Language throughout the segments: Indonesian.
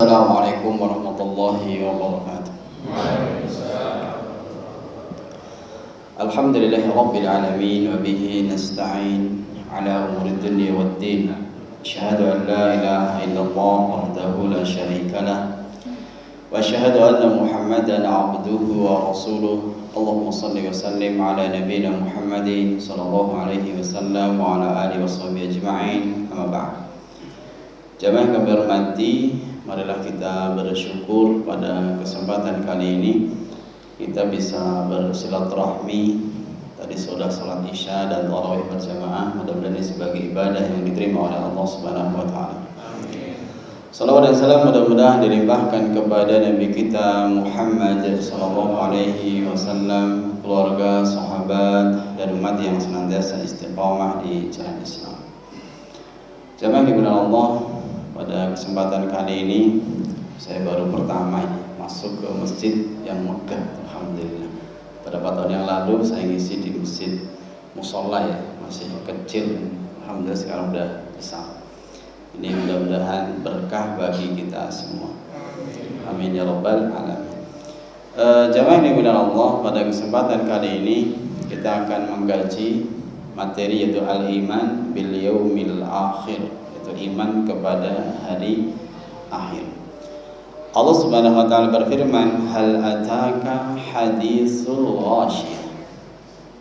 Assalamualaikum warahmatullahi wabarakatuh. Alhamdulillahi rabbil alamin wa bihi nasta'in ala umuri dunya waddin. Asyhadu an la ilaha illallah wahdahu la syarika lah wa asyhadu anna Muhammadan abduhu wa rasuluh. Allahumma shalli wa sallim ala nabiyyina Muhammadin sallallahu alaihi wasallam wa ala alihi washabihi ajma'in. Amma ba'd. Jamaah yang kami hormati, marilah kita bersyukur pada kesempatan kali ini kita bisa bersilaturahmi. Tadi sudah salat Isya dan tarawih berjamaah. Mudah-mudahan ini sebagai ibadah yang diterima oleh Allah Subhanahu wa taala. Salawat dan salam mudah-mudahan dilimpahkan kepada Nabi kita Muhammad sallallahu alaihi wasallam, keluarga, sahabat dan umat yang senantiasa istiqamah di jalan Islam. Jamaah dimuliakan Allah, pada kesempatan kali ini saya baru pertama masuk ke masjid yang megah, alhamdulillah. Pada 4 tahun yang lalu saya ngisi di masjid musola ya, masih kecil. Alhamdulillah sekarang udah besar. Ini mudah-mudahan berkah bagi kita semua. Amin ya rabbal alamin. Jamaah yang dimuliakan Allah, pada kesempatan kali ini kita akan mengkaji materi yaitu al-iman bil yaumil akhir, yaitu iman kepada hari akhir. Allah Subhanahu wa taala berfirman, hal ataka hadisul ghasyiyah.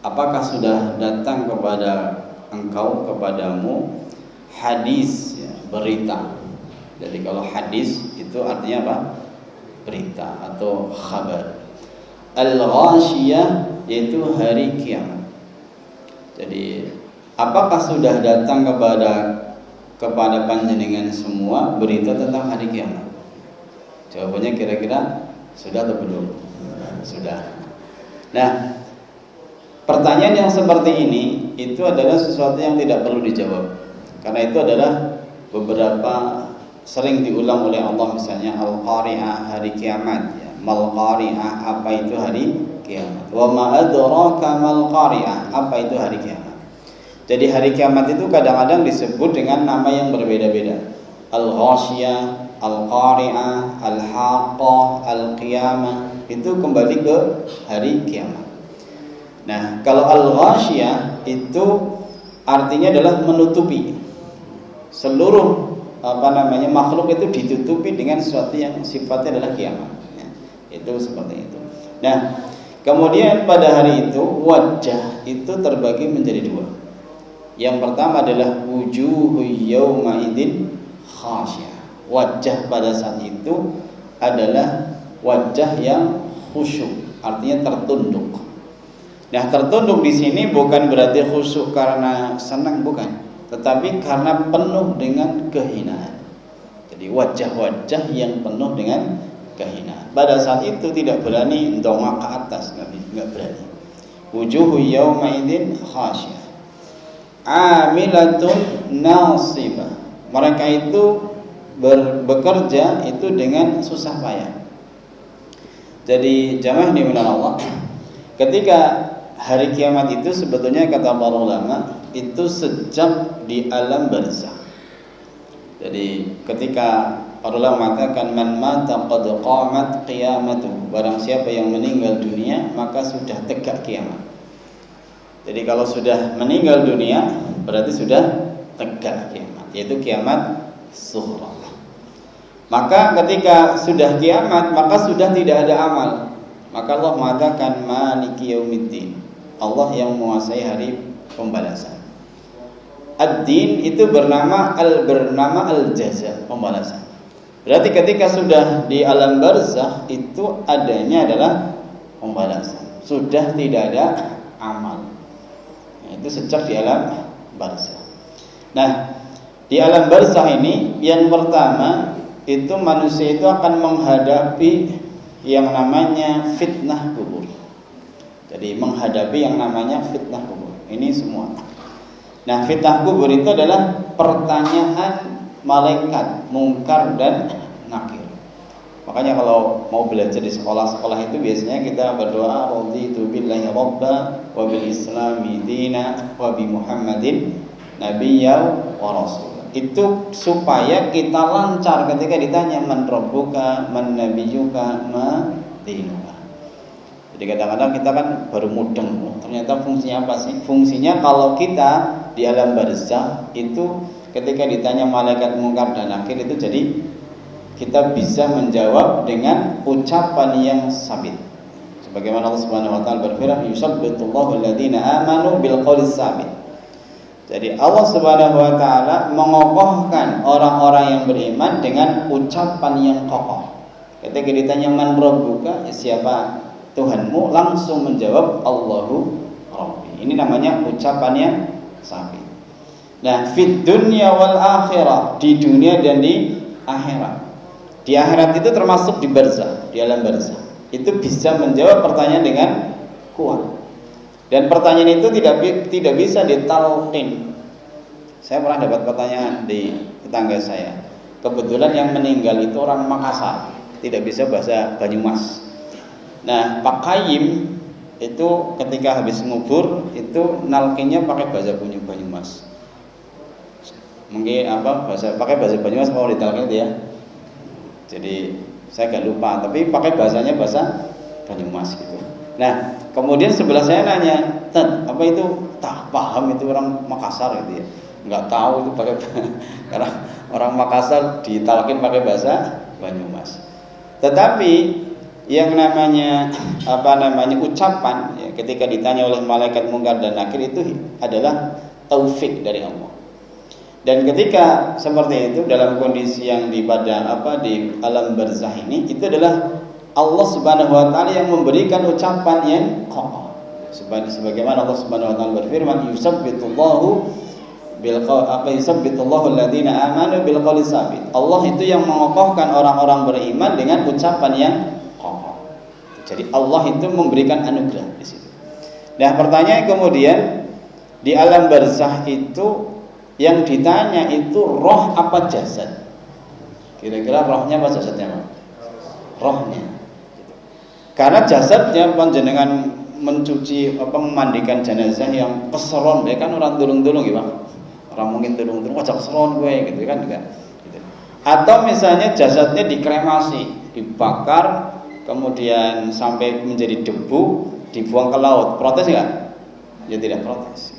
Apakah sudah datang kepada engkau, kepadamu hadis ya, berita. Jadi kalau hadis itu artinya apa? Berita atau khabar. Al-ghasyiyah yaitu hari kiamat. Jadi apakah sudah datang kepada panjenengan semua berita tentang hari kiamat? Jawabannya kira-kira sudah atau belum? Sudah. Nah, pertanyaan yang seperti ini itu adalah sesuatu yang tidak perlu dijawab. Karena itu adalah beberapa sering diulang oleh Allah, misalnya al-qari'ah, hari kiamat ya. Mal qari'ah, apa itu hari kiamat? Wa ma adraka mal qari'ah, apa itu hari kiamat? Jadi hari kiamat itu kadang-kadang disebut dengan nama yang berbeda-beda. Al-ghasyiyah, al-qari'ah, al-haqqah, al-qiyamah, itu kembali ke hari kiamat. Nah, kalau al-ghasyiyah itu artinya adalah menutupi. Seluruh makhluk itu ditutupi dengan sesuatu yang sifatnya adalah kiamat ya. Itu seperti itu. Nah, kemudian pada hari itu wajah itu terbagi menjadi 2. Yang pertama adalah wujuhu yawma idzin khasyah. Wajah pada saat itu adalah wajah yang khusyuk, artinya tertunduk. Nah, tertunduk di sini bukan berarti khusyuk karena senang, bukan, tetapi karena penuh dengan kehinaan. Jadi wajah-wajah yang penuh dengan kehinaan. Pada saat itu tidak berani dongak ke atas, enggak berani. Wujuhu yawma idzin khasyah. Amilatun nasibah. Mereka itu bekerja itu dengan susah payah. Jadi jamaah dimuliakan Allah, ketika hari kiamat itu sebetulnya kata para ulama itu sejak di alam barzakh. Jadi ketika para ulama mengatakan man mata qad qamat qiyamatuh, barang siapa yang meninggal dunia maka sudah tegak kiamat. Jadi kalau sudah meninggal dunia berarti sudah tegak kiamat, yaitu kiamat sughra. Maka ketika sudah kiamat maka sudah tidak ada amal. Maka Allah mengatakan maliki yaumiddin, Allah yang menguasai hari pembalasan. Ad-din itu bernama al-jaza, pembalasan. Berarti ketika sudah di alam barzakh itu adanya adalah pembalasan. Sudah tidak ada amal. Itu sejak di alam barzakh. Nah, di alam barzakh ini yang pertama itu manusia itu akan menghadapi yang namanya fitnah kubur. Jadi menghadapi yang namanya fitnah kubur. Ini semua. Nah, fitnah kubur itu adalah pertanyaan malaikat Munkar dan Nakir. Makanya kalau mau belajar di sekolah-sekolah itu biasanya kita berdoa raditu billahi rabba wa bil islami dina wa bi Muhammadin nabiyya wa rasul. itu supaya kita lancar ketika ditanya man rabbuka, man nabiyyuka, ma dinuka. Jadi kadang-kadang kita kan baru mudeng, ternyata fungsinya apa sih? Fungsinya kalau kita di alam barzakh itu ketika ditanya malaikat mungkar dan nakir itu jadi kita bisa menjawab dengan ucapan yang sabit. Sebagaimana Allah Subhanahu wa taala berfirman, "Yusabbitullahu alladziina aamanu bil qawli sabit." Jadi Allah Subhanahu wa taala mengokohkan orang-orang yang beriman dengan ucapan yang kokoh. Ketika ditanya man rabbuka, ya siapa Tuhanmu, langsung menjawab Allahu Rabbi. Ini namanya ucapan yang sabit. Nah, fid dunya wal akhirah, di dunia dan di akhirat. Di akhirat itu termasuk di barzakh, di alam barzakh. Itu bisa menjawab pertanyaan dengan kuat. Dan pertanyaan itu tidak bisa ditalqin. Saya pernah dapat pertanyaan di tetangga saya. Kebetulan yang meninggal itu orang Makassar, tidak bisa bahasa Banyumas. Nah, Pak Kayyim itu ketika habis ngubur itu nalkinnya pakai bahasa Banyumas. Mungkin pakai bahasa Banyumas mau ditalkin itu ya. Jadi saya agak lupa, tapi pakai bahasanya bahasa Banyumas gitu. Nah, kemudian sebelah saya nanya, "Tad, apa itu?" Tak paham, itu orang Makassar gitu ya. Enggak tahu itu pakai karena orang Makassar ditalkin pakai bahasa Banyumas. Tetapi yang namanya ucapan ya, ketika ditanya oleh malaikat mungkar dan nakir itu adalah taufik dari Allah. Dan ketika seperti itu dalam kondisi yang di alam barzakh ini, itu adalah Allah Subhanahu wa taala yang memberikan ucapan yang kokoh. Sebagaimana Allah Subhanahu wa taala berfirman, yusabbitullahu alladziina aamanu bil qawli sabit. Allah itu yang mengokohkan orang-orang beriman dengan ucapan yang kokoh. Jadi Allah itu memberikan anugerah di situ. Nah, pertanyaan kemudian di alam barzakh itu yang ditanya itu roh apa jasad? Kira-kira rohnya apa jasadnya? Rohnya. Karena jasadnya panjenengan mencuci memandikan jenazah yang keseron, ya kan orang tulung-tulung gitu, orang mungkin tulung-tulung wajah keseron gue gitu kan juga. Gitu. Atau misalnya jasadnya dikremasi, dibakar, kemudian sampai menjadi debu, dibuang ke laut, protes nggak? Ya tidak protes.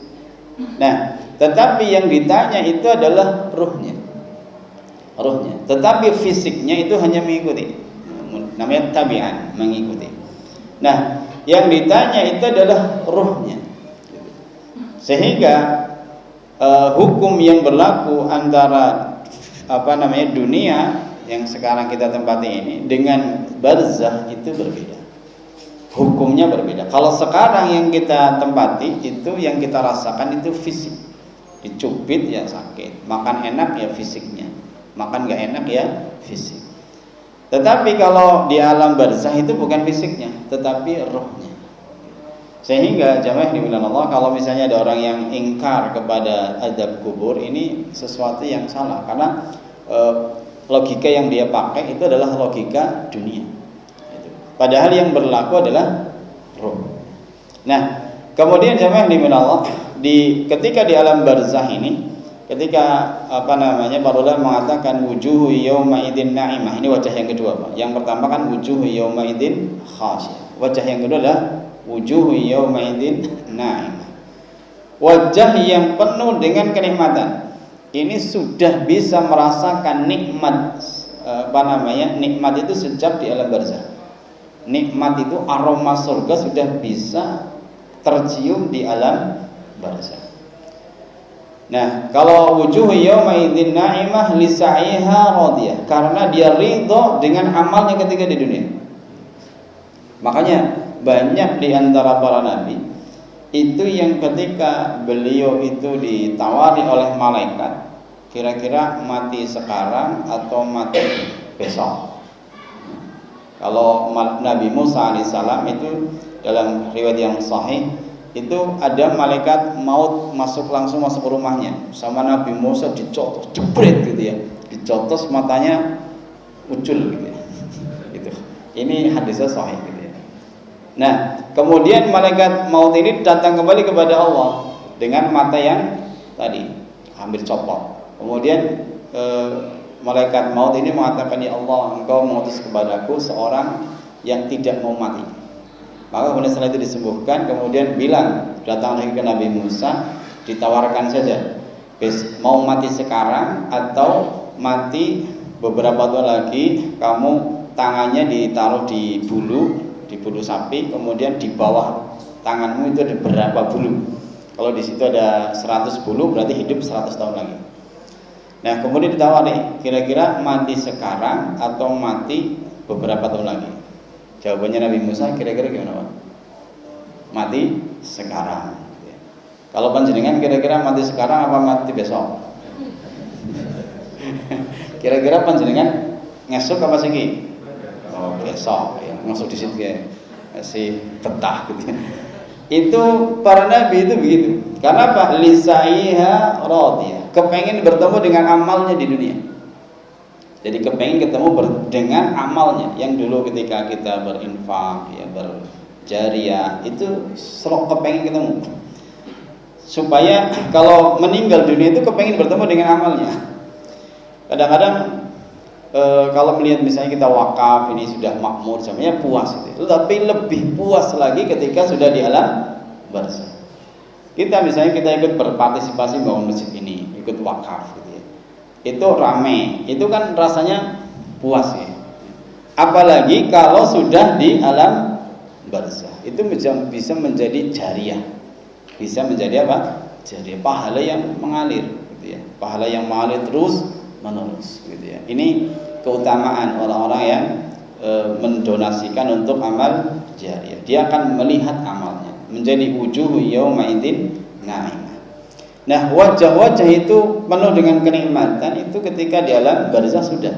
Nah, tetapi yang ditanya itu adalah ruhnya. Tetapi fisiknya itu hanya mengikuti. Namanya tabi'an, mengikuti. Nah, yang ditanya itu adalah ruhnya. Sehingga hukum yang berlaku antara dunia yang sekarang kita tempati ini dengan barzakh itu berbeda. Hukumnya berbeda. Kalau sekarang yang kita tempati itu, yang kita rasakan itu fisik. Dicubit ya sakit, makan enak ya fisiknya, makan gak enak ya fisik. Tetapi kalau di alam barzakh itu bukan fisiknya, tetapi rohnya. Sehingga jamaah dibilang Allah, kalau misalnya ada orang yang ingkar kepada azab kubur, ini sesuatu yang salah, karena logika yang dia pakai itu adalah logika dunia. Padahal yang berlaku adalah roh. Nah, kemudian jamaah dibilang Allah, ketika di alam barzakh ini, ketika para ulama mengatakan wujuhu yauma idzin na'imah. Ini wajah yang kedua, Pak. Yang pertama kan wujuhu yauma idzin khasyah. Wajah yang kedua adalah wujuhu yauma idzin na'imah. Wajah yang penuh dengan kenikmatan. Ini sudah bisa merasakan nikmat nikmat itu sejak di alam barzakh. Nikmat itu aroma surga sudah bisa tercium di alam barzakh. Nah, kalau wujuh yauma idzin na'imah li sa'iha radiyah, karena dia ridho dengan amalnya ketika di dunia. Makanya banyak di antara para nabi itu yang ketika beliau itu ditawari oleh malaikat, kira-kira mati sekarang atau mati besok. Kalau Nabi Musa alaihissalam itu dalam riwayat yang sahih itu ada malaikat maut langsung masuk ke rumahnya, sama Nabi Musa dicotos, jebret gitu ya, dicotos matanya ucul gitu ya. Gitu. Ini hadisnya sahih gitu ya. Nah, kemudian malaikat maut ini datang kembali kepada Allah dengan mata yang tadi hampir copot. Kemudian malaikat maut ini mengatakan, ya Allah, engkau mengutus kepadaku seorang yang tidak mau mati. Maka kemudian setelah itu disembuhkan, kemudian bilang, datang lagi ke Nabi Musa, ditawarkan saja, mau mati sekarang atau mati beberapa tahun lagi, kamu tangannya ditaruh di bulu sapi, kemudian di bawah tanganmu itu ada berapa bulu. Kalau di situ ada 100 bulu, berarti hidup 100 tahun lagi. Nah, kemudian ditawari, kira-kira mati sekarang atau mati beberapa tahun lagi? Jawabannya Nabi Musa kira-kira gimana, Pak? Mati sekarang. Kalau panjenengan kira-kira mati sekarang apa mati besok? Kira-kira panjenengan ngesuk apa sih? Oh, besok ya, ngesuk di situ ya. Masih betah gitu. Itu para nabi itu begitu. Karena apa? Lisaiha radiyah. Kepengen bertemu dengan amalnya di dunia. Jadi kepengen ketemu dengan amalnya. Yang dulu ketika kita berinfak, ya berjariah, itu selalu kepengen ketemu. Supaya kalau meninggal dunia itu kepengen bertemu dengan amalnya. Kadang-kadang kalau melihat misalnya kita wakaf, ini sudah makmur, sebenarnya puas gitu. Tapi lebih puas lagi ketika sudah di alam barzah. Kita misalnya kita ikut berpartisipasi bangun masjid ini, ikut wakaf gitu ya. Itu rame, itu kan rasanya puas ya. Apalagi kalau sudah di alam barzah, itu bisa menjadi jariah. Bisa menjadi apa? Jariah, pahala yang mengalir gitu ya. Pahala yang mengalir terus menerus gitu ya. Ini keutamaan orang-orang yang mendonasikan untuk amal jariah. Dia akan melihat amalnya menjadi wujuhu yauma idzin na'imah. Nah, wajah-wajah itu penuh dengan kenikmatan itu ketika di alam barzah sudah.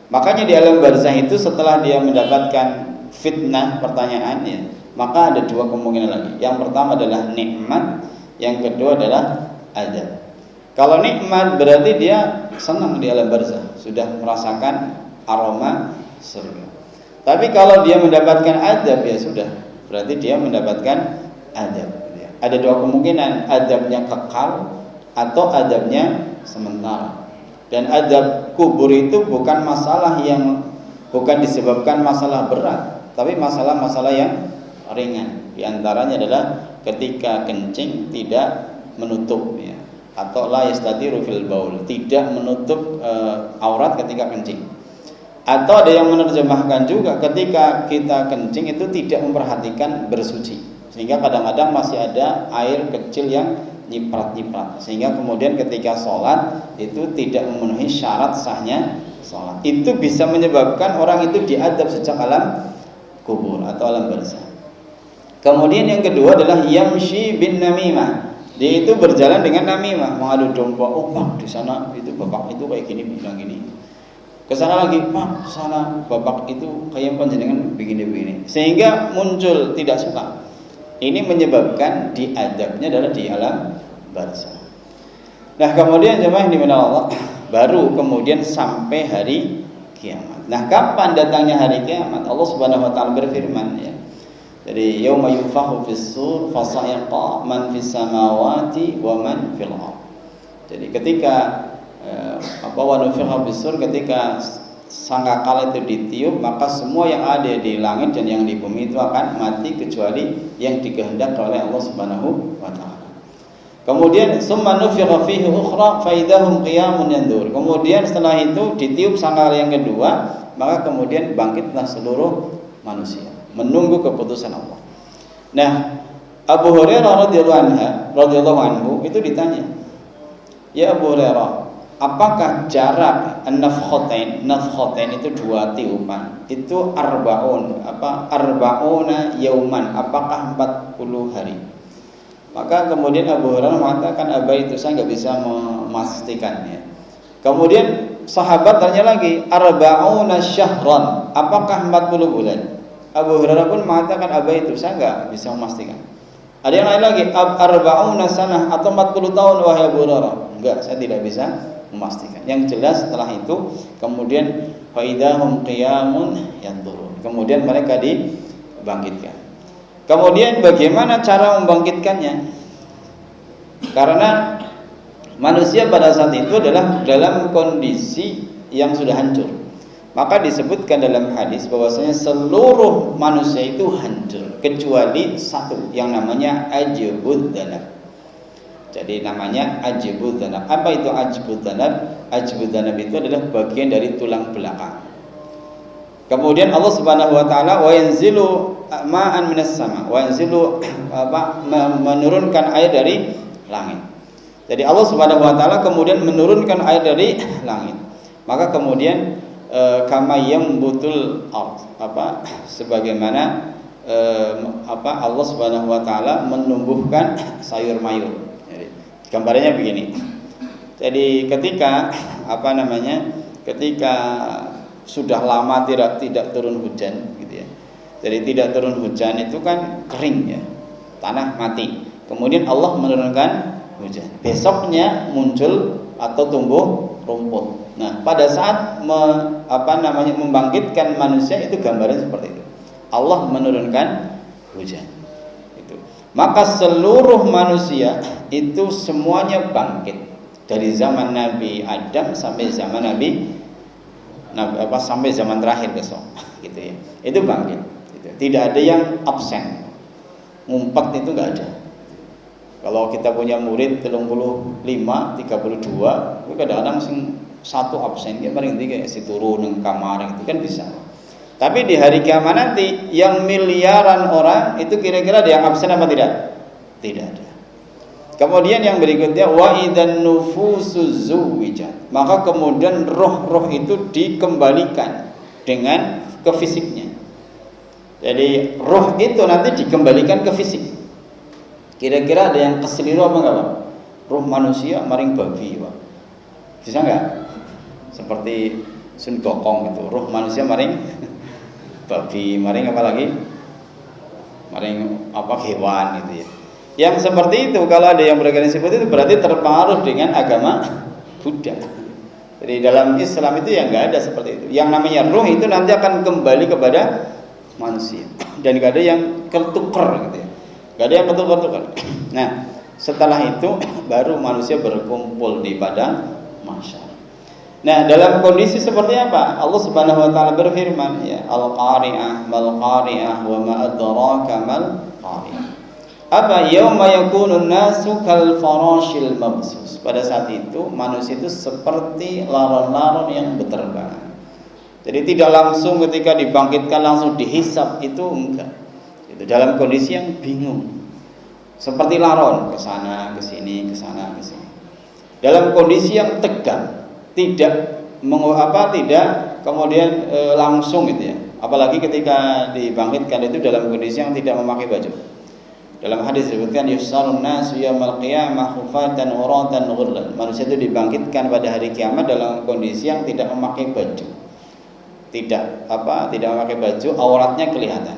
Makanya di alam barzah itu setelah dia mendapatkan fitnah pertanyaannya, maka ada dua kemungkinan lagi. Yang pertama adalah nikmat, yang kedua adalah azab. Kalau nikmat berarti dia senang di alam barzah, sudah merasakan aroma surga. Tapi kalau dia mendapatkan azab, ya sudah, berarti dia mendapatkan azab. Ada dua kemungkinan, azabnya kekal atau azabnya sementara. Dan azab kubur itu bukan disebabkan masalah berat, tapi masalah-masalah yang ringan. Di antaranya adalah ketika kencing tidak menutup ya, atau la yastatiru fil baul, tidak menutup aurat ketika kencing. Atau ada yang menerjemahkan juga ketika kita kencing itu tidak memperhatikan bersuci, sehingga kadang-kadang masih ada air kecil yang nyiprat-nyiprat, sehingga kemudian ketika sholat itu tidak memenuhi syarat sahnya sholat. Itu bisa menyebabkan orang itu diadab sejak alam kubur atau alam barzah. Kemudian yang kedua adalah yamshi bin namimah. Dia itu berjalan dengan namimah, mengadu domba. Oh Pak, di sana itu bapak itu kayak gini, bilang gini. Kesana lagi, Pak, sana bapak itu kayak panjenengan begini-begini. Sehingga muncul tidak suka. Ini menyebabkan diadabnya adalah di alam barzah. Nah, kemudian jemaah yang dimana Allah, baru kemudian sampai hari kiamat. Nah, kapan datangnya hari kiamat? Allah Subhanahu wa taala berfirman ya. Jadi yauma yunfakhu fis-sur fasa'iqa man fis samawati wa man fil ardh. Jadi ketika wa nufikha fis-sur, ketika sangkakala itu ditiup, maka semua yang ada di langit dan yang di bumi itu akan mati kecuali yang dikehendaki oleh Allah Subhanahu wa taala. Kemudian summa nufikha fihi ukhra fa idahum qiyamun yandur. Kemudian setelah itu ditiup sangkakala yang kedua, maka kemudian bangkitlah seluruh manusia menunggu keputusan Allah. Nah, Abu Hurairah radhiyallahu anhu itu ditanya, "Ya Abu Hurairah, apakah jarak nafkhatain itu dua tiupan itu arba'una yauman, apakah 40 hari?" Maka kemudian Abu Hurairah mengatakan, itu saya nggak bisa memastikannya. Kemudian sahabat tanya lagi, arba'una syahran, apakah 40 bulan? Abu Hurairah pun mengatakan, itu saya nggak bisa memastikan. Ada yang lain lagi, arba'una sanah, atau 40 tahun wahai Abu Hurairah? Enggak, saya tidak bisa memastikan. Yang jelas setelah itu kemudian faidahum qiyamun yanzurun. Kemudian mereka dibangkitkan. Kemudian bagaimana cara membangkitkannya? Karena manusia pada saat itu adalah dalam kondisi yang sudah hancur. Maka disebutkan dalam hadis bahwasanya seluruh manusia itu hancur kecuali satu yang namanya ajbud danab. Jadi namanya ajbud danab. Apa itu ajbud danab? Ajbud danab itu adalah bagian dari tulang belakang. Kemudian Allah Subhanahu wa taala wa yanzilu ma'an minas sama, wa yanzilu menurunkan air dari langit. Jadi Allah Subhanahu wa taala kemudian menurunkan air dari langit. Maka kemudian kama yambutul ard, sebagaimana Allah Subhanahu wa taala menumbuhkan sayur mayur. Jadi, gambarnya begini. Jadi ketika ketika sudah lama tidak turun hujan gitu ya. Jadi tidak turun hujan itu kan kering ya. Tanah mati. Kemudian Allah menurunkan hujan. Besoknya muncul atau tumbuh rumput. Nah, pada saat membangkitkan manusia itu gambarnya seperti itu. Allah menurunkan hujan. Itu. Maka seluruh manusia itu semuanya bangkit dari zaman Nabi Adam sampai zaman sampai zaman terakhir besok, gitu ya. Itu bangkit. Gitu. Tidak ada yang absen. Ngumpet itu enggak ada. Kalau kita punya murid 35, 32, itu kadang-kadang satu absen, ya paling tinggi si turun ke kamar itu kan bisa. Tapi di hari kiamat nanti yang miliaran orang itu kira-kira ada yang absen apa tidak? Tidak ada. Kemudian yang berikutnya wa idzan nufusuz zuwijat. Maka kemudian roh-roh itu dikembalikan dengan ke fisiknya. Jadi roh itu nanti dikembalikan ke fisik. Kira-kira ada yang keseliru apa enggak, Pak? Roh manusia maring babi, Pak. Bisa enggak? Seperti Sun Gokong itu, roh manusia maring babi, maring apa lagi? Maring hewan gitu ya. Yang seperti itu kalau ada yang beragama seperti itu berarti terpengaruh dengan agama Buddha. Jadi dalam Islam itu yang enggak ada seperti itu. Yang namanya roh itu nanti akan kembali kepada manusia dan enggak ada yang ketuker gitu ya. Enggak ada yang ketuker-tuker. Nah, setelah itu baru manusia berkumpul di padang mahsyar. Nah, dalam kondisi seperti apa? Allah Subhanahu wa taala berfirman, ya, Al-Qari'ah mal qari'ah wa ma adraka mal qari'ah. Apa yauma yakunun nasu kal farashil mabsus. Pada saat itu manusia itu seperti laron-laron yang berterbangan. Jadi tidak langsung ketika dibangkitkan langsung dihisap, itu enggak. Itu dalam kondisi yang bingung. Seperti laron ke sana, ke sini, ke sana, ke sini. Dalam kondisi yang tegang, tidak kemudian langsung gitu ya. Apalagi ketika dibangkitkan itu dalam kondisi yang tidak memakai baju. Dalam hadis disebutkan yusarun nasu yaumil qiyamah khufatan uratan ghurlan. Manusia itu dibangkitkan pada hari kiamat dalam kondisi yang tidak memakai baju. Tidak memakai baju, auratnya kelihatan.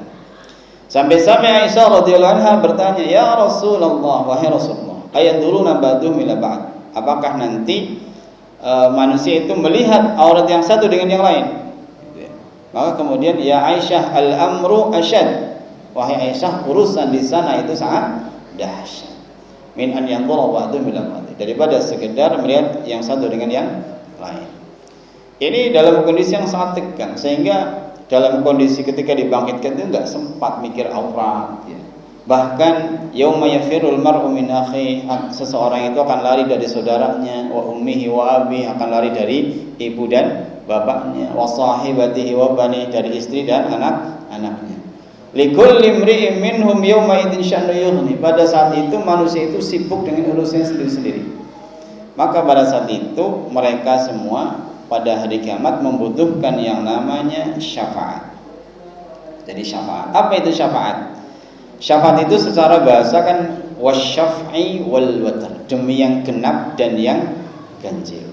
Sampai-sampai Aisyah radhiyallahu anha bertanya, "Ya Rasulullah, wahai Rasulullah, ayanduruna ba'dhum ila ba'd?" Apakah nanti manusia itu melihat aurat yang satu dengan yang lain? Maka kemudian, "Ya Aisyah, al-amru asyad." Wahai Aisyah, urusan di sana itu sangat dahsyat. Min an yanzura ba'dhum ila ba'd. Daripada sekedar melihat yang satu dengan yang lain. Ini dalam kondisi yang sangat tegang, sehingga dalam kondisi ketika dibangkitkan itu enggak sempat mikir aurat ya. Bahkan yauma yafirul mar'u min akhi, seseorang itu akan lari dari saudaranya, wa ummihi wa abi, akan lari dari ibu dan bapaknya, wa sahibatihi wa bani, dari istri dan anak-anaknya. Likulli imri'in minhum yauma idzin sya'nu yughni. Pada saat itu manusia itu sibuk dengan urusannya sendiri-sendiri. Maka pada saat itu mereka semua pada hari kiamat membutuhkan yang namanya syafaat. Jadi syafaat. Apa itu syafaat? Syafaat itu secara bahasa kan wasyaf'i wal watr, demi yang genap dan yang ganjil.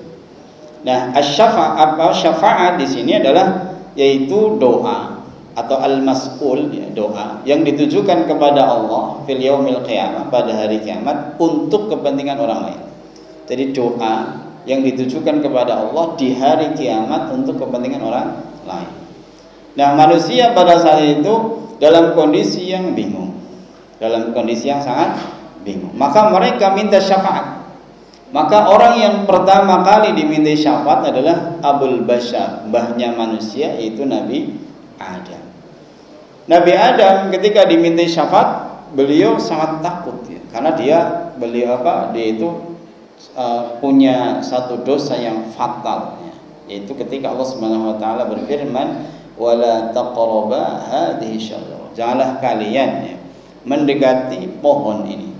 Nah, syafaat di sini adalah yaitu doa atau al-mas'ul, ya, doa yang ditujukan kepada Allah fil yaumil qiyamah, pada hari kiamat, untuk kepentingan orang lain. Jadi doa yang ditujukan kepada Allah di hari kiamat untuk kepentingan orang lain. Nah, manusia pada saat itu dalam kondisi yang bingung, dalam kondisi yang sangat bingung. Maka mereka minta syafaat. Maka orang yang pertama kali dimintai syafaat adalah Abul Bashar, mbahnya manusia, yaitu Nabi Adam. Nabi Adam ketika dimintai syafaat, beliau sangat takut ya, karena dia itu punya satu dosa yang fatal ya, yaitu ketika Allah Subhanahu wa taala berfirman, "Wala taqraba hadhihi syajarah." Janganlah kalian ya, mendekati pohon ini.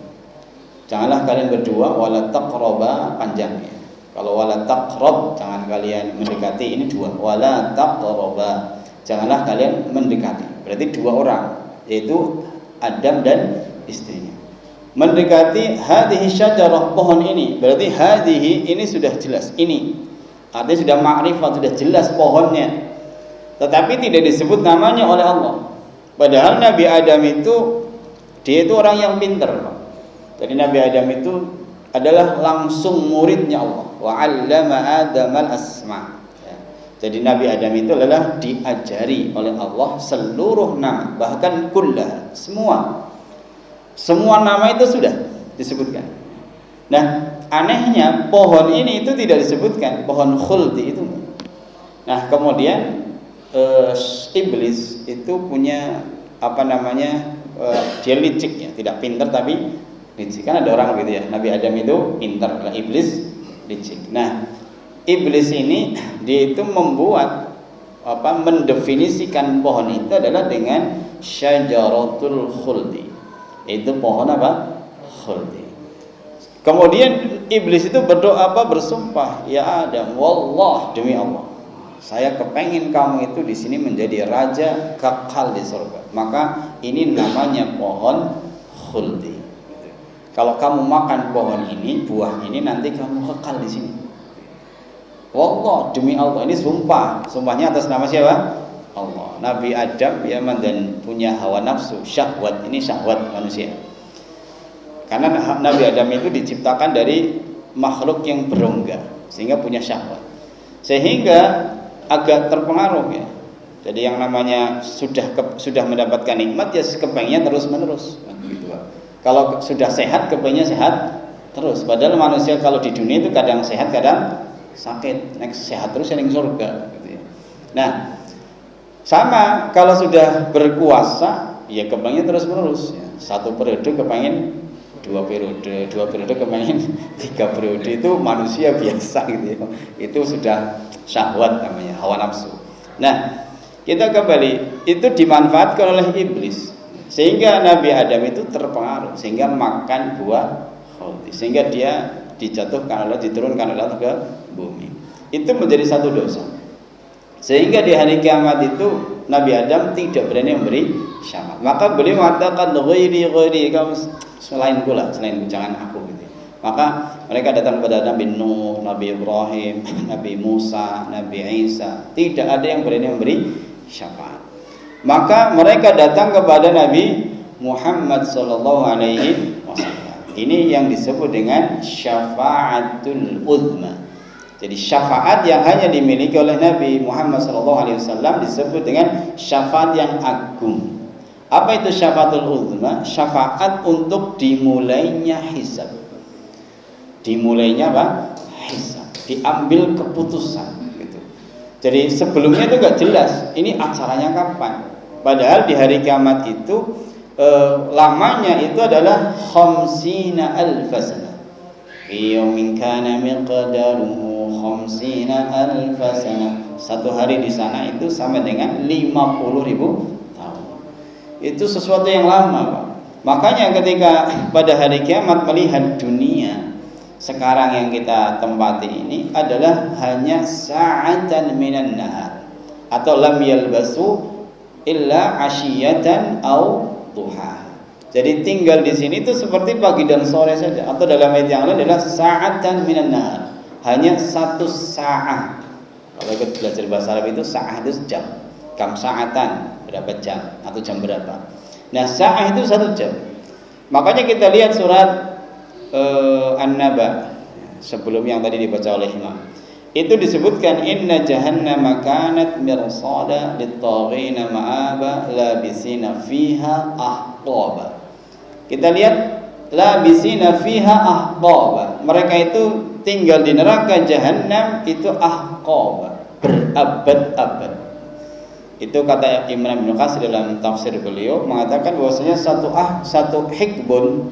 Janganlah kalian berdua, wala taqraba panjangnya. Kalau wala taqrab, jangan kalian mendekati, ini dua. Wala taqraba, janganlah kalian mendekati. Berarti dua orang, yaitu Adam dan istrinya. Mendekati hadhihi syajarah, pohon ini. Berarti hadhihi ini sudah jelas, ini. Artinya sudah ma'rifat, sudah jelas pohonnya. Tetapi tidak disebut namanya oleh Allah. Padahal Nabi Adam itu, dia itu orang yang pintar, Pak. Jadi Nabi Adam itu adalah langsung muridnya Allah. Wa 'allama Adamal asma. Ya. Jadi Nabi Adam itu adalah diajari oleh Allah seluruh nama, bahkan kullah, semua nama itu sudah disebutkan. Nah, anehnya pohon ini itu tidak disebutkan, pohon khuldi itu. Nah, kemudian iblis itu punya dia licik ya, tidak pintar tapi licik. Kan ada orang gitu ya, Nabi Adam itu pintar, iblis licik. Nah, iblis ini dia itu mendefinisikan pohon itu adalah dengan syajaratul khuldi. Itu pohon apa? Khuldi. Kemudian iblis itu bersumpah, "Ya Adam, wallah, demi Allah, saya kepengen kamu itu di sini menjadi raja kekal di surga. Maka ini namanya pohon khuldi. Kalau kamu makan pohon ini, buah ini, nanti kamu kekal di sini." Wallah, demi Allah, ini sumpah. Sumpahnya atas nama siapa? Allah. Nabi Adam ya dan punya hawa nafsu, syahwat. Ini syahwat manusia. Karena Nabi Adam itu diciptakan dari makhluk yang berongga, sehingga punya syahwat. Sehingga agak terpengaruh ya. Jadi yang namanya sudah mendapatkan nikmat ya kepengennya terus-menerus. Gitu. Kalau sudah sehat, kepengennya sehat terus. Padahal manusia kalau di dunia itu kadang sehat, kadang sakit. Next sehat terus yang surga. Gitu ya. Nah, sama kalau sudah berkuasa, ya kepengennya terus-menerus. Ya. Satu periode kepengen 2 periode, 2 periode kepengen 3 periode, itu manusia biasa gitu ya. Itu sudah syahwat namanya, hawa nafsu. Nah, kita kembali, itu dimanfaatkan oleh iblis. Sehingga Nabi Adam itu terpengaruh, sehingga makan buah khuldi, sehingga dia diturunkan oleh Allah ke bumi. Itu menjadi satu dosa. Sehingga di hari kiamat itu Nabi Adam tidak berani memberi syafaat. Maka beliau mengatakan ghairi, kamu selainku, jangan aku gitu. Maka mereka datang kepada Nabi Nuh, Nabi Ibrahim, Nabi Musa, Nabi Isa. Tidak ada yang berani memberi syafaat. Maka mereka datang kepada Nabi Muhammad sallallahu alaihi wasallam. Ini yang disebut dengan syafaatul uzma. Jadi syafaat yang hanya dimiliki oleh Nabi Muhammad sallallahu alaihi wasallam disebut dengan syafaat yang agung. Apa itu syafaatul uzma? Syafaat untuk dimulainya hisab. Dimulainya apa? Hisab. Diambil keputusan gitu. Jadi sebelumnya itu enggak jelas ini acaranya kapan. Padahal di hari kiamat itu lamanya itu adalah 50.000 sana. Fi yawmin kana miqdaruhu 50.000 sana. Satu hari di sana itu sama dengan 50.000 tahun. Itu sesuatu yang lama, Pak. Makanya ketika pada hari kiamat melihat dunia sekarang yang kita tempati ini adalah hanya sa'atan minan nahar, atau lam yalbasu illa asyiyatan au duha. Jadi tinggal di sini itu seperti pagi dan sore saja, atau dalam ayat yang lain adalah sa'atan minan nahar, hanya 1 sa'ah. Kalau kita belajar bahasa Arab itu sa'ah itu jam. Kam sa'atan, berapa jam atau jam berapa. Nah, sa'ah itu 1 jam. Makanya kita lihat surat An-Naba sebelum yang tadi dibaca oleh Imam. Itu disebutkan inna jahannama kanat mirsada lit-taghina ma'aba labisina fiha ahqaba. Kita lihat labisina fiha ahqaba. Mereka itu tinggal di neraka jahanam itu ahqaba, berabad-abad. Itu kata Imam Ibnu Katsir dalam tafsir beliau mengatakan bahwasanya satu hikbun,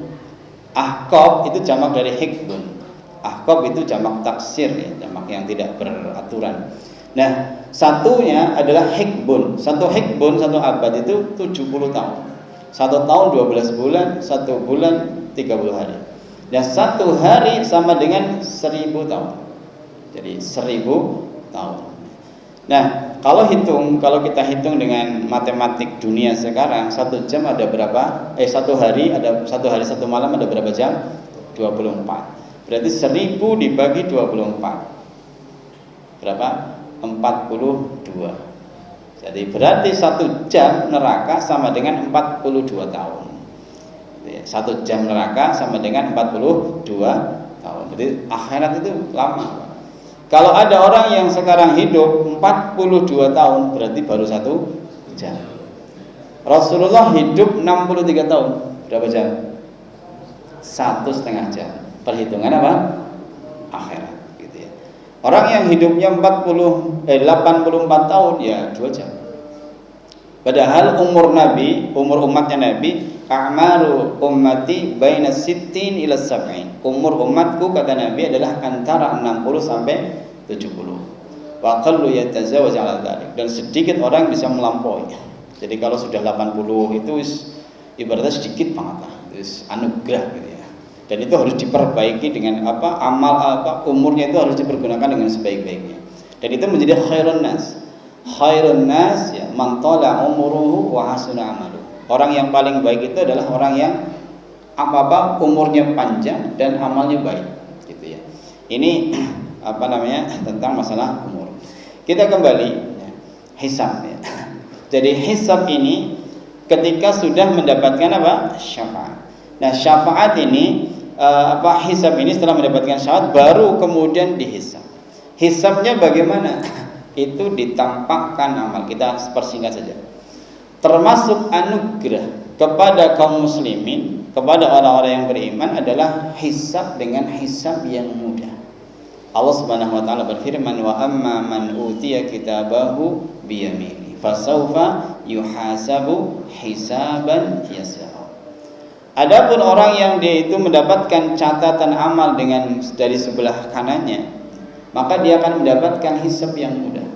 ahqab itu jamak dari hikbun. Ahqab itu jamak taksir ya, jamak yang tidak beraturan. Nah, satunya adalah hikbun. Satu hikbun, satu abad itu 70 tahun. 1 tahun 12 bulan, 1 bulan 30 hari. Dan 1 hari sama dengan 1000 tahun. Jadi 1000 tahun. Nah, kalau kita hitung dengan matematik dunia sekarang, 1 jam ada berapa? 1 hari 1 malam ada berapa jam? 24. Berarti 1000 dibagi 24. Berapa? 42. Jadi berarti 1 jam neraka sama dengan 42 tahun. 1 jam neraka sama dengan 42 tahun. Jadi akhirat itu lama. Kalau ada orang yang sekarang hidup 42 tahun, berarti baru 1 jam. Rasulullah hidup 63 tahun, berapa jam? 1,5 jam. Perhitungan apa? Akhirat, gitu ya. Orang yang hidupnya 84 tahun, ya 2 jam. Padahal umur umatnya Nabi, a'maru ummati baina 60 ila 70. Umur umatku kata Nabi adalah antara 60 sampai 70. Wa qallu yatazawwaj 'ala dzalik. Dan sedikit orang bisa melampaui. Jadi kalau sudah 80 itu ibaratnya sedikit banget lah. Itu anugerah gitu ya. Dan itu harus diperbaiki dengan umurnya itu harus dipergunakan dengan sebaik-baiknya. Dan itu menjadi khairun nas. Khairun nas ya man tala umuruhu wa hasuna amaluhu. Orang yang paling baik itu adalah orang yang umurnya panjang dan amalnya baik, gitu ya. Ini tentang masalah umur. Kita kembali ya, hisab ya. Jadi hisab ini ketika sudah mendapatkan syafaat. Nah, syafaat ini hisab ini setelah mendapatkan syafaat baru kemudian dihisab. Hisabnya bagaimana? Itu ditampakkan amal. Kita persingkat saja. Termasuk anugerah kepada kaum muslimin, kepada orang-orang yang beriman adalah hisab dengan hisab yang mudah. Allah Subhanahu wa taala berfirman, wa amma man utiya kitabahu biyamini fasawfa yuhasabu hisaban yasira. Adapun orang yang dia itu mendapatkan catatan amal dari sebelah kanannya, maka dia akan mendapatkan hisab yang mudah.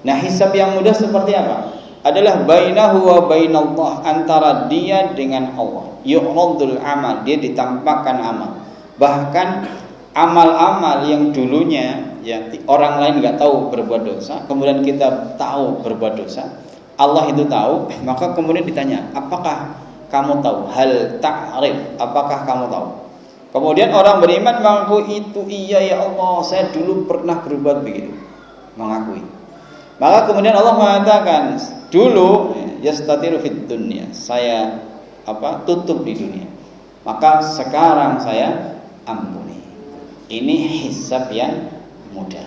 Nah, hisab yang mudah seperti apa? Adalah bainahu wa bainallah, antara dia dengan Allah. Yu'radul amal, dia ditampakkan amal. Bahkan amal-amal yang dulunya ya orang lain nggak tahu berbuat dosa, kemudian kita tahu berbuat dosa, Allah itu tahu, maka kemudian ditanya, apakah kamu tahu? Hal ta'rif, apakah kamu tahu? Kemudian orang beriman mengaku itu, iya ya Allah, saya dulu pernah berbuat begitu, mengakui. Maka kemudian Allah mengatakan, dulu yastatiru fid dunya, saya tutup di dunia, maka sekarang saya ampuni. Ini hisab yang mudah.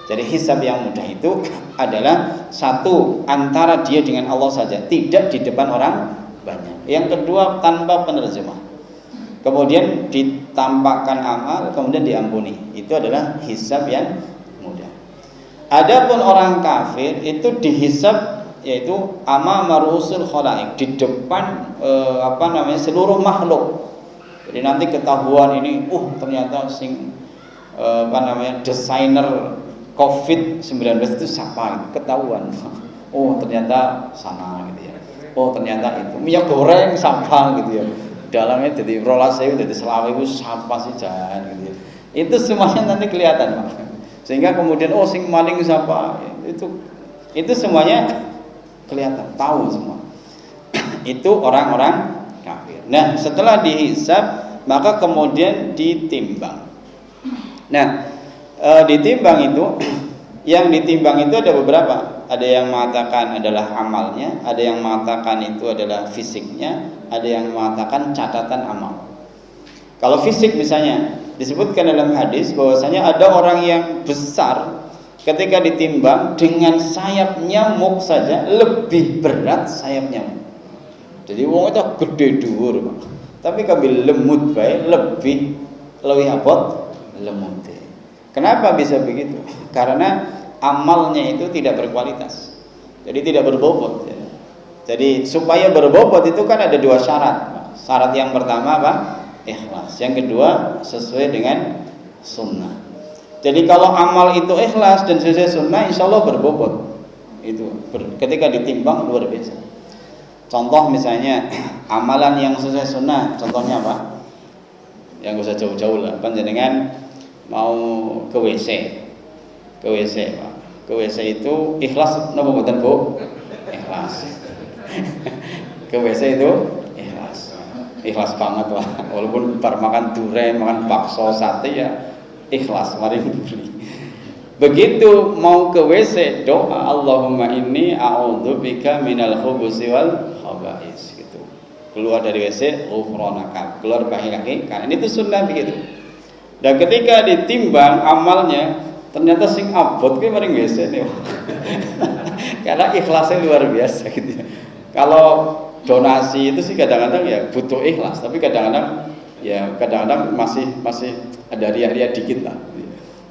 Jadi hisab yang mudah itu adalah satu, antara dia dengan Allah saja, tidak di depan orang banyak. Yang kedua, tanpa penerjemah. Kemudian ditampakkan amal, kemudian diampuni. Itu adalah hisab yang mudah. Adapun orang kafir itu dihisab, yaitu amama rusul khalaik, di depan seluruh makhluk. Jadi nanti ketahuan ini, ternyata desainer COVID-19 itu siapa? Ketahuan. Ternyata sana gitu ya. Ternyata itu minyak goreng siapa gitu ya. Dalamnya jadi rolas saya jadi selawe itu siapa sih jangan gitu ya. Itu semuanya nanti kelihatan, Pak. Sehingga kemudian sing maling siapa? Itu semuanya kelihatan, tahu semua. Itu orang-orang kafir. Nah, setelah dihisab, maka kemudian ditimbang. Nah, ditimbang itu, yang ditimbang itu ada beberapa. Ada yang mengatakan adalah amalnya, ada yang mengatakan itu adalah fisiknya, ada yang mengatakan catatan amal. Kalau fisik misalnya, disebutkan dalam hadis bahwasanya ada orang yang besar ketika ditimbang dengan sayap nyamuk saja lebih berat sayap nyamuk. Jadi wong itu gede dhuwur, Tapi kabil lemut bae lebih abot lemut. Kenapa bisa begitu? Karena amalnya itu tidak berkualitas. Jadi tidak berbobot. Jadi supaya berbobot itu kan ada dua syarat. Syarat yang pertama apa? Ikhlas. Yang kedua sesuai dengan sunnah. Jadi kalau amal itu ikhlas dan sesuai sunnah, insya Allah berbobot. Itu ketika ditimbang luar biasa. Contoh misalnya amalan yang sesuai sunnah, contohnya apa? Yang gak usah jauh-jauh lah. Panjenengan mau ke WC, Pak. Ke WC itu ikhlas napa mboten Bu? Ikhlas. Ke WC itu ikhlas banget lah. Walaupun bar makan durian, makan bakso, sate ya ikhlas mari beli. Begitu mau ke WC doa Allahumma inni a'udzubika minal khubusi wal khaba'is gitu. Keluar dari WC ghufranaka, keluar pakai kaki kanan, itu sunnah begitu. Dan ketika ditimbang amalnya ternyata sing abot ki maring WC nih. Karena ikhlasnya luar biasa gitu. Kalau donasi itu sih kadang-kadang ya butuh ikhlas, tapi kadang-kadang masih ada ria-ria dikit lah.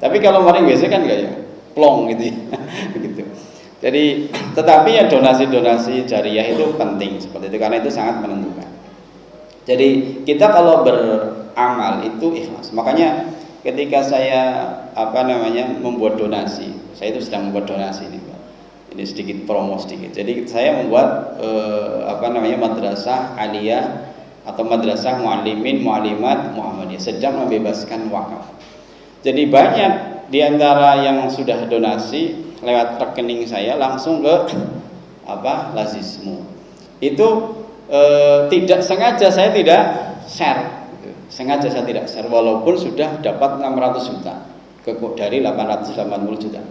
Tapi kalau maring WC kan enggak ya, plong gitu. Begitu. Jadi tetapi ya donasi-donasi jariah itu penting seperti itu karena itu sangat menentukan. Jadi kita kalau beramal itu ikhlas. Makanya ketika saya membuat donasi, saya itu sedang membuat donasi ini, Pak. Ini sedikit promo sedikit. Jadi saya membuat madrasah aliyah atau madrasah muallimin muallimat Muhammadiyah sedang membebaskan wakaf. Jadi banyak diantara yang sudah donasi lewat rekening saya langsung ke Lazismu. Itu tidak sengaja saya tidak share. Sengaja saya tidak share walaupun sudah dapat 600 juta dari 880 juta.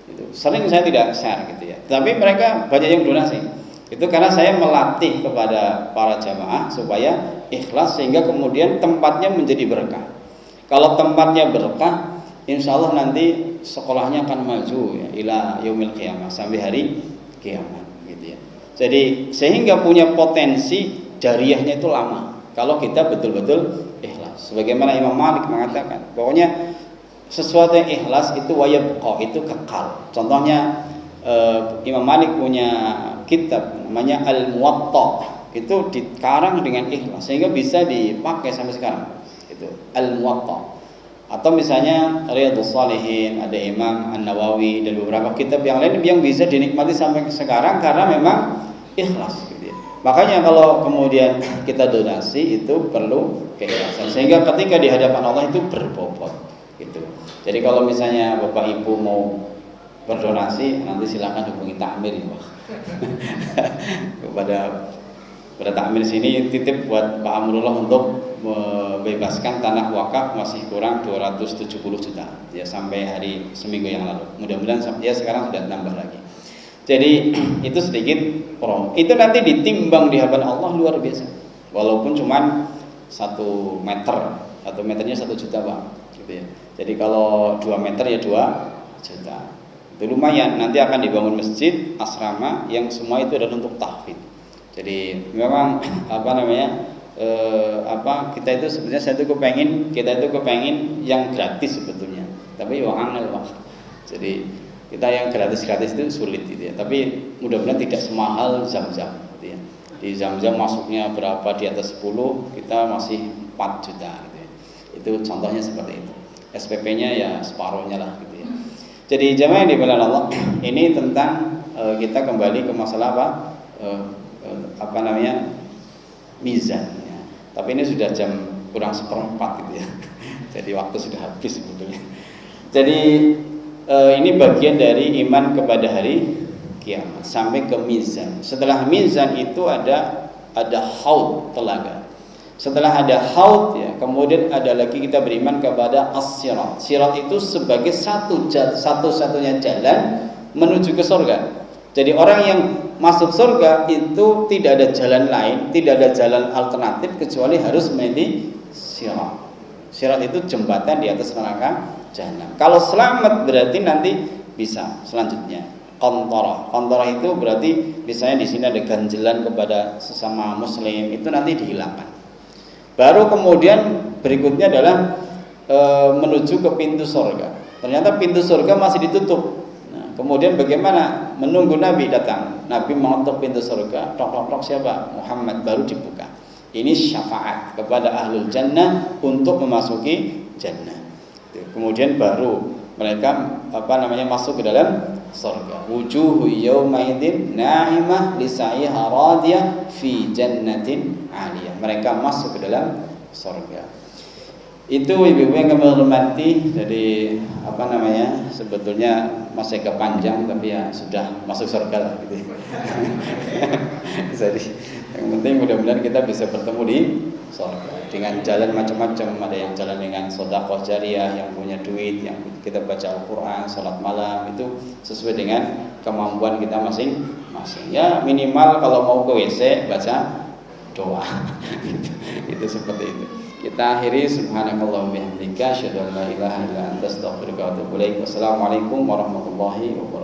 Itu sering saya tidak share gitu ya. Tapi mereka banyak yang donasi. Itu karena saya melatih kepada para jamaah supaya ikhlas sehingga kemudian tempatnya menjadi berkah. Kalau tempatnya berkah, insya Allah nanti sekolahnya akan maju ya, ila yaumil qiyamah, sampai hari kiamat gitu ya. Jadi sehingga punya potensi jariahnya itu lama kalau kita betul-betul ikhlas. Sebagaimana Imam Malik mengatakan, pokoknya sesuatu yang ikhlas itu wayabqa, itu kekal. Contohnya Imam Malik punya kitab namanya Al-Muwatta, itu dikarang dengan ikhlas sehingga bisa dipakai sampai sekarang. Itu Al-Muwatta. Atau misalnya Riyadhus Shalihin, ada Imam An-Nawawi dan beberapa kitab yang lain yang bisa dinikmati sampai sekarang karena memang ikhlas gitu ya. Makanya kalau kemudian kita donasi itu perlu keikhlasan sehingga ketika di hadapan Allah itu berbobot gitu. Jadi kalau misalnya Bapak Ibu mau berdonasi nanti silakan hubungi takmir ya, Pak. Pada takmir sini titip buat Pak Amrullah untuk membebaskan tanah wakaf masih kurang 270 juta ya sampai hari seminggu yang lalu. Mudah-mudahan ya sekarang sudah nambah lagi. Jadi itu sedikit promo. Itu nanti ditimbang di hadapan Allah luar biasa. Walaupun cuma 1 meter, 1 meternya 1 juta Pak, gitu ya. Jadi kalau 2 meter ya 2 juta. Itu lumayan. Nanti akan dibangun masjid, asrama yang semua itu adalah untuk tahfidz. Jadi memang kita itu sebenarnya kita itu kepengen yang gratis sebetulnya, tapi yang angel Pak. Jadi kita yang gratis itu sulit gitu ya. Tapi mudah-mudahan tidak semahal Zam-Zam gitu ya. Di Zam-Zam masuknya berapa di atas 10, kita masih 4 juta gitu ya. Itu contohnya seperti itu. SPP-nya ya separuhnya lah gitu ya. Jadi jamaah yang dimuliakan Allah, ini tentang kita kembali ke masalah mizan ya. Tapi ini sudah jam kurang 1/4 gitu ya. Jadi waktu sudah habis sebetulnya. Jadi ini bagian dari iman kepada hari kiamat sampai ke mizan. Setelah mizan itu ada haud, telaga. Setelah ada haud ya, kemudian ada lagi kita beriman kepada as-sirat. Sirat itu sebagai satu-satunya jalan menuju ke surga. Jadi orang yang masuk surga itu tidak ada jalan lain, tidak ada jalan alternatif kecuali harus melewati sirat. Sirat itu jembatan di atas neraka jahanam. Kalau selamat berarti nanti bisa selanjutnya qantarah. Qantarah itu berarti misalnya di sini ada ganjelan kepada sesama muslim, itu nanti dihilangkan. Baru kemudian berikutnya adalah menuju ke pintu surga. Ternyata pintu surga masih ditutup. Nah, kemudian bagaimana? Menunggu Nabi datang. Nabi mengetuk pintu surga. Tok tok tok, siapa? Muhammad. Baru dibuka. Ini syafaat kepada ahlul jannah untuk memasuki jannah. Kemudian baru mereka masuk ke dalam surga. Wujuhu yaumaidin na'imah lisa'iha radiyah fi jannatin 'aliyah. Mereka masuk ke dalam surga. Itu ibu-ibu yang kami hormati. Jadi sebetulnya masih kepanjang, tapi ya sudah masuk surga lah gitu. Jadi yang penting mudah-mudahan kita bisa bertemu di surga dengan jalan macam-macam. Ada yang jalan dengan sedekah jariyah, yang punya duit, yang kita baca Al-Quran, salat malam, itu sesuai dengan kemampuan kita masing-masing. Ya minimal kalau mau ke WC baca doa. Itu seperti itu. Kita akhiri, subhanakallahumma wa bihamdika asyhadu an la ilaha illa anta astaghfiruka wa atubu ilaik. Wassalamualaikum warahmatullahi wabarakatuh.